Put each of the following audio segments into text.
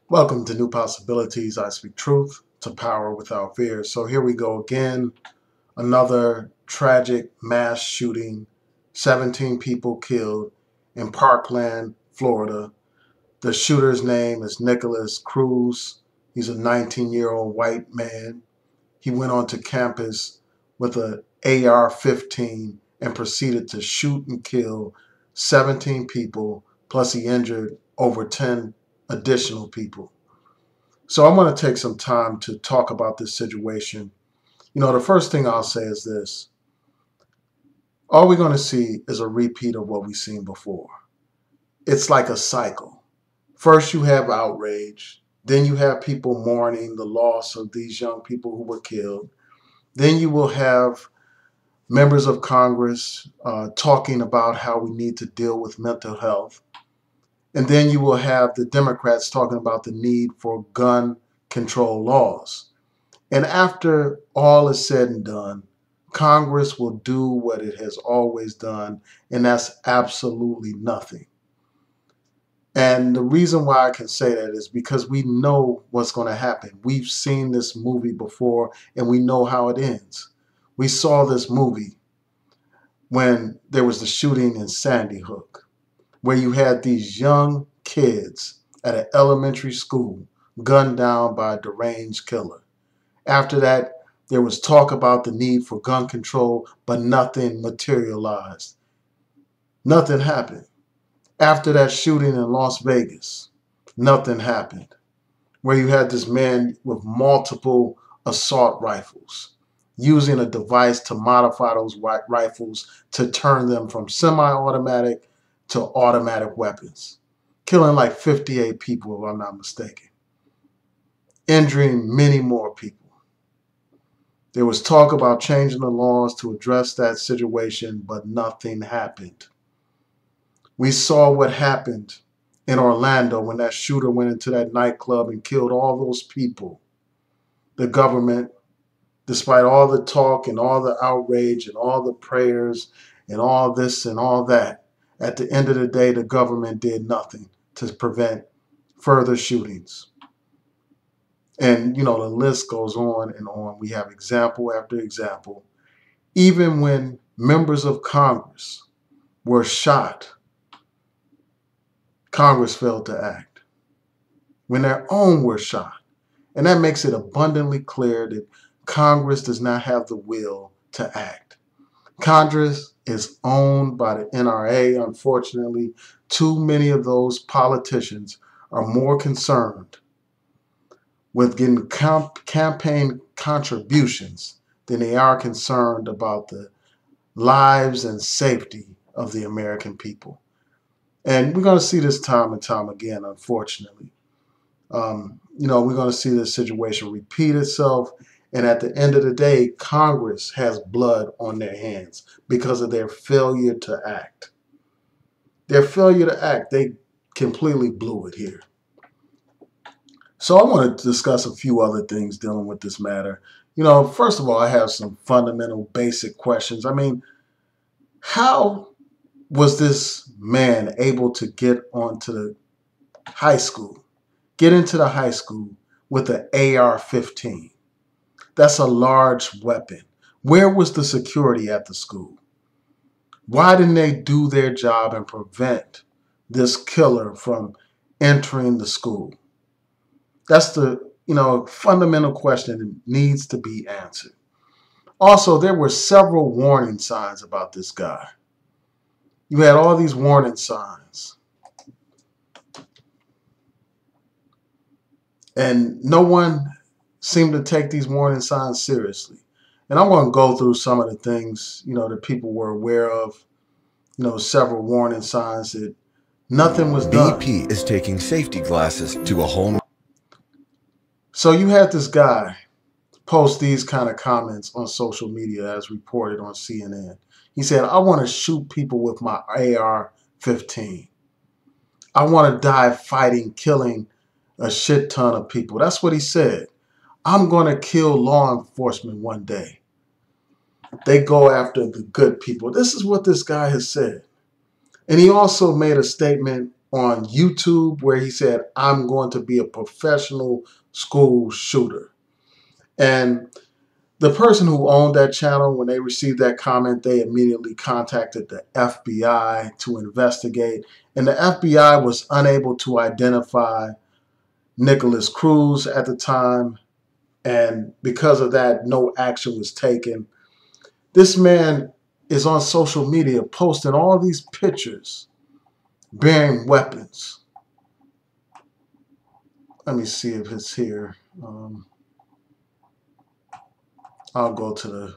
Welcome to New Possibilities. I speak truth to power without fear. So here we go again. Another tragic mass shooting. 17 people killed in Parkland, Florida. The shooter's name is Nikolas Cruz. He's a 19-year-old white man. He went onto campus with an AR-15 and proceeded to shoot and kill 17 people, plus he injured over 10 additional people. So I want to take some time to talk about this situation. The first thing I'll say is this. All we're going to see is a repeat of what we've seen before. It's like a cycle. First you have outrage. Then you have people mourning the loss of these young people who were killed. Then you will have members of Congress talking about how we need to deal with mental health. And then you will have the Democrats talking about the need for gun control laws. And after all is said and done, Congress will do what it has always done, and that's absolutely nothing. And the reason why I can say that is because we know what's going to happen. We've seen this movie before, and we know how it ends. We saw this movie when there was the shooting in Sandy Hook, where you had these young kids at an elementary school gunned down by a deranged killer. After that, there was talk about the need for gun control, but nothing materialized. Nothing happened. After that shooting in Las Vegas, nothing happened. Where you had this man with multiple assault rifles, using a device to modify those rifles to turn them from semi-automatic to automatic weapons, killing like 58 people, if I'm not mistaken, injuring many more people. There was talk about changing the laws to address that situation, but nothing happened. We saw what happened in Orlando when that shooter went into that nightclub and killed all those people. The government, despite all the talk and all the outrage and all the prayers and all this and all that, at the end of the day, the government did nothing to prevent further shootings. And, the list goes on and on. We have example after example. Even when members of Congress were shot, Congress failed to act. When their own were shot. And that makes it abundantly clear that Congress does not have the will to act. Congress is owned by the NRA. Unfortunately, too many of those politicians are more concerned with getting campaign contributions than they are concerned about the lives and safety of the American people. And we're going to see this time and time again, unfortunately. We're going to see this situation repeat itself. And at the end of the day, Congress has blood on their hands because of their failure to act. Their failure to act, they completely blew it here. So I want to discuss a few other things dealing with this matter. First of all, I have some fundamental basic questions. How was this man able to get onto the high school, get into the high school with an AR-15? That's a large weapon. Where was the security at the school? Why didn't they do their job and prevent this killer from entering the school? That's the, fundamental question that needs to be answered. Also, there were several warning signs about this guy. You had all these warning signs. And no one seemed to take these warning signs seriously. And I'm going to go through some of the things, that people were aware of, several warning signs that nothing was done. BP is taking safety glasses to a whole. So you had this guy post these kind of comments on social media as reported on CNN. He said, I want to shoot people with my AR-15. I want to die fighting, killing a shit ton of people. That's what he said. I'm going to kill law enforcement one day. They go after the good people. This is what this guy has said. And he also made a statement on YouTube where he said, "I'm going to be a professional school shooter." And the person who owned that channel, when they received that comment, they immediately contacted the FBI to investigate. And the FBI was unable to identify Nikolas Cruz at the time. And because of that, no action was taken. This man is on social media posting all these pictures bearing weapons. Let me see if it's here. I'll go to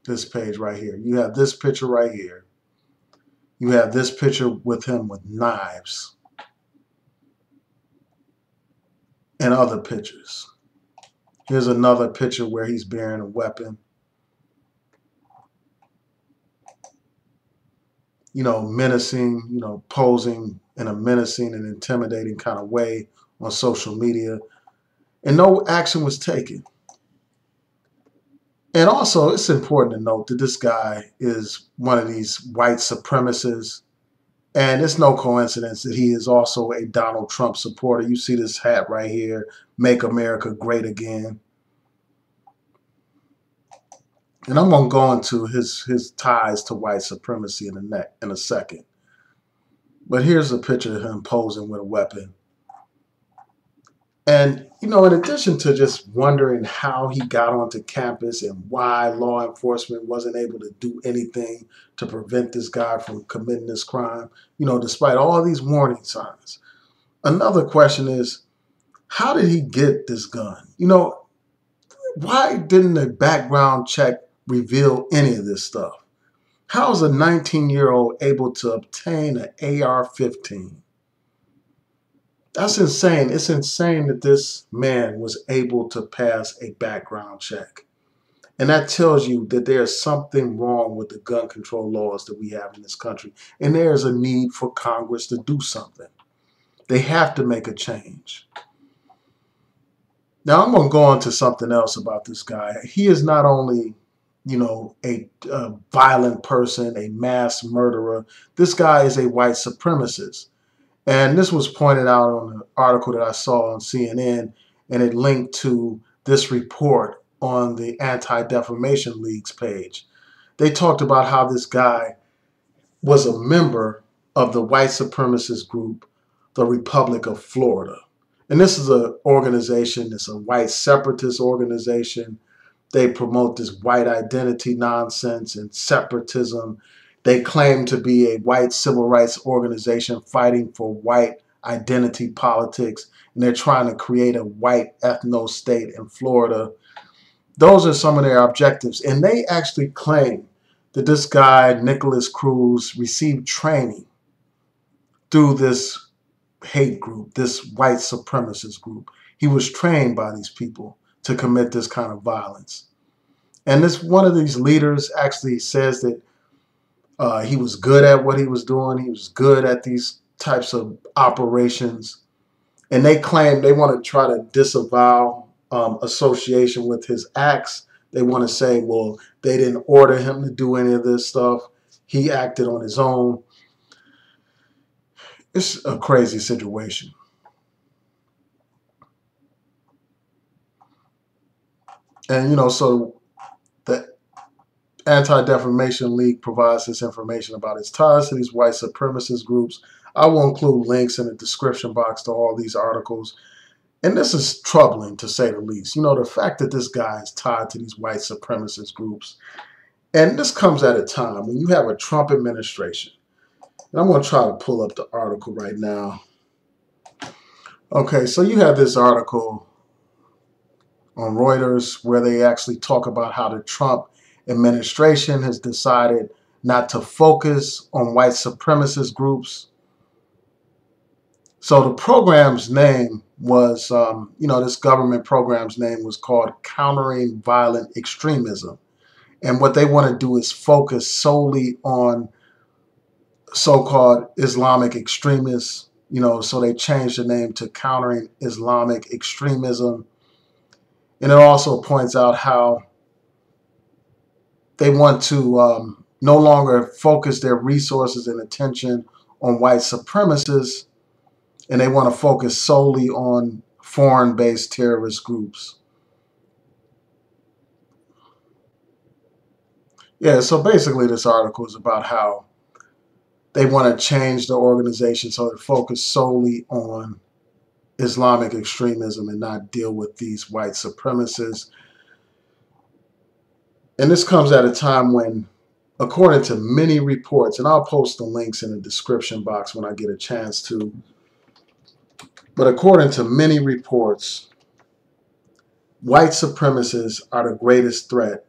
this page right here. You have this picture right here. You have this picture with him with knives and other pictures. Here's another picture where he's bearing a weapon. You know, menacing, you know, posing in a menacing and intimidating kind of way on social media. And no action was taken. And also, it's important to note that this guy is one of these white supremacists. And it's no coincidence that he is also a Donald Trump supporter. You see this hat right here, "Make America Great Again." And I'm going to go into his ties to white supremacy in a second. But here's a picture of him posing with a weapon. And, you know, in addition to just wondering how he got onto campus and why law enforcement wasn't able to do anything to prevent this guy from committing this crime, you know, despite all these warning signs. Another question is, how did he get this gun? You know, why didn't the background check reveal any of this stuff? How is a 19-year-old able to obtain an AR-15? That's insane. It's insane that this man was able to pass a background check. And that tells you that there's something wrong with the gun control laws that we have in this country. And there's a need for Congress to do something. They have to make a change. Now, I'm going to go on to something else about this guy. He is not only, you know, a violent person, a mass murderer. This guy is a white supremacist. And this was pointed out on an article that I saw on CNN, and it linked to this report on the Anti-Defamation League's page. They talked about how this guy was a member of the white supremacist group, the Republic of Florida. And this is an organization, it's a white separatist organization. They promote this white identity nonsense and separatism. They claim to be a white civil rights organization fighting for white identity politics, and they're trying to create a white ethno-state in Florida. Those are some of their objectives, and they actually claim that this guy, Nikolas Cruz, received training through this hate group, this white supremacist group. He was trained by these people to commit this kind of violence. And this one of these leaders actually says that he was good at what he was doing. He was good at these types of operations. And they claim they want to try to disavow association with his acts. They want to say, well, they didn't order him to do any of this stuff. He acted on his own. It's a crazy situation. And, you know, so the Anti-Defamation League provides this information about its ties to these white supremacist groups. I will include links in the description box to all these articles. And this is troubling, to say the least. You know, the fact that this guy is tied to these white supremacist groups. And this comes at a time when you have a Trump administration. And I'm going to try to pull up the article right now. Okay, so you have this article on Reuters where they actually talk about how the Trump administration has decided not to focus on white supremacist groups. So the program's name was, you know, this government program's name was called Countering Violent Extremism. And what they want to do is focus solely on so-called Islamic extremists, you know, so they changed the name to Countering Islamic Extremism. And it also points out how they want to no longer focus their resources and attention on white supremacists, and they want to focus solely on foreign-based terrorist groups. Yeah, so basically this article is about how they want to change the organization so it focus solely on Islamic extremism and not deal with these white supremacists. And this comes at a time when, according to many reports, and I'll post the links in the description box when I get a chance to, but according to many reports, white supremacists are the greatest threat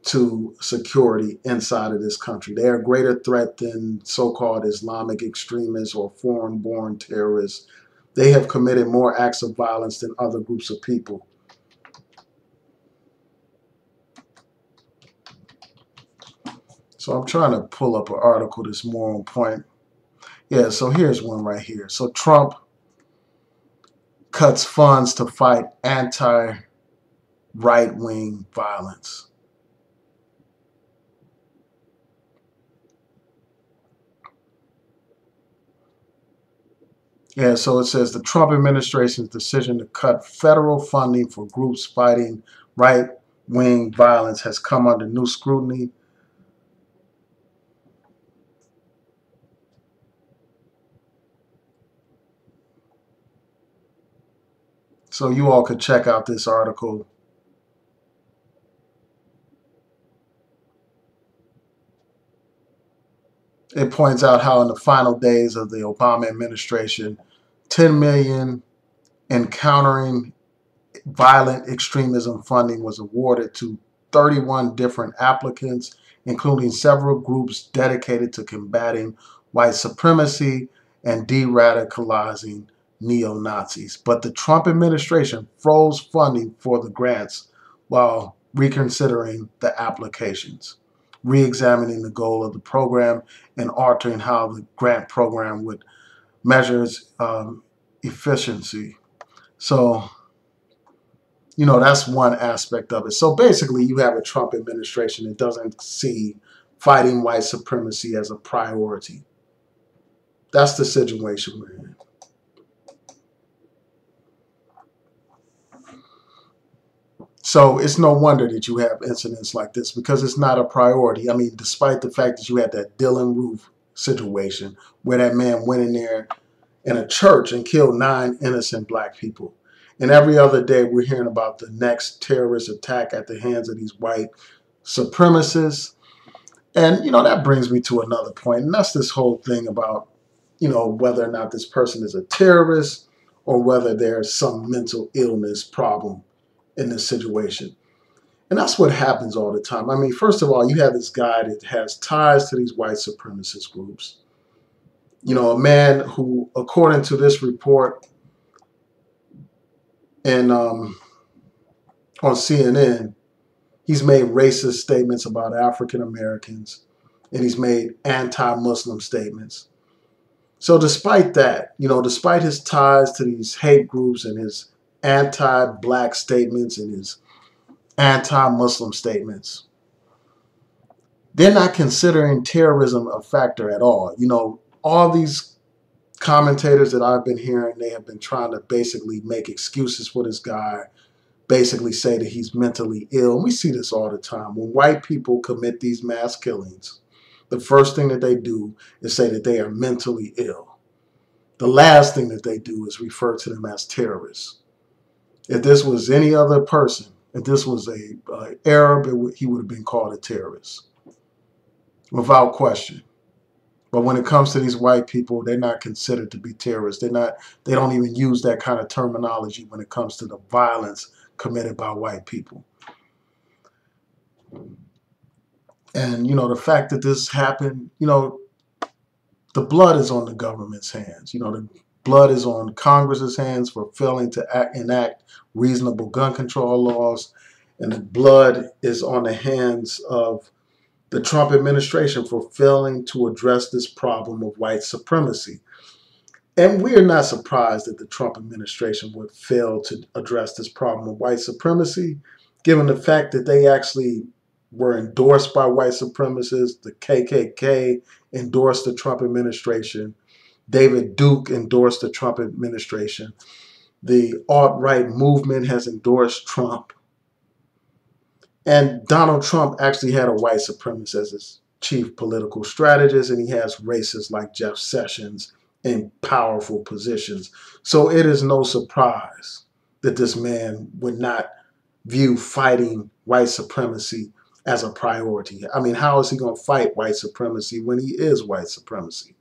to security inside of this country. They are a greater threat than so-called Islamic extremists or foreign-born terrorists. They have committed more acts of violence than other groups of people. So I'm trying to pull up an article that's more on point. Yeah, so here's one right here. So Trump cuts funds to fight anti-right-wing violence. Yeah, so it says the Trump administration's decision to cut federal funding for groups fighting right-wing violence has come under new scrutiny. So you all could check out this article. It points out how in the final days of the Obama administration, 10 million in countering violent extremism funding was awarded to 31 different applicants, including several groups dedicated to combating white supremacy and de-radicalizing neo-Nazis. But the Trump administration froze funding for the grants while reconsidering the applications, re-examining the goal of the program, and altering how the grant program would measure its efficiency. So, you know, that's one aspect of it. So basically, you have a Trump administration that doesn't see fighting white supremacy as a priority. That's the situation we're in. So it's no wonder that you have incidents like this because it's not a priority. I mean, despite the fact that you had that Dylan Roof situation where that man went in there in a church and killed 9 innocent black people. And every other day we're hearing about the next terrorist attack at the hands of these white supremacists. And, you know, that brings me to another point, and that's this whole thing about, you know, whether or not this person is a terrorist or whether there's some mental illness problem in this situation. And that's what happens all the time. I mean, first of all, you have this guy that has ties to these white supremacist groups. You know, a man who, according to this report and on CNN, he's made racist statements about African Americans and he's made anti-Muslim statements. So despite that, you know, despite his ties to these hate groups and his anti-black statements and his anti-Muslim statements, they're not considering terrorism a factor at all. You know, all these commentators that I've been hearing, they have been trying to basically make excuses for this guy, basically say that he's mentally ill. And we see this all the time. When white people commit these mass killings, the first thing that they do is say that they are mentally ill. The last thing that they do is refer to them as terrorists. If this was any other person, if this was a Arab, he would have been called a terrorist, without question. But when it comes to these white people, they're not considered to be terrorists. They don't even use that kind of terminology when it comes to the violence committed by white people. And, you know, the fact that this happened, you know, the blood is on the government's hands. You know, the blood is on Congress's hands for failing to enact reasonable gun control laws. And the blood is on the hands of the Trump administration for failing to address this problem of white supremacy. And we are not surprised that the Trump administration would fail to address this problem of white supremacy, given the fact that they actually were endorsed by white supremacists. The KKK endorsed the Trump administration. David Duke endorsed the Trump administration. The alt-right movement has endorsed Trump. And Donald Trump actually had a white supremacist as his chief political strategist, and he has racists like Jeff Sessions in powerful positions. So it is no surprise that this man would not view fighting white supremacy as a priority. I mean, how is he going to fight white supremacy when he is white supremacy?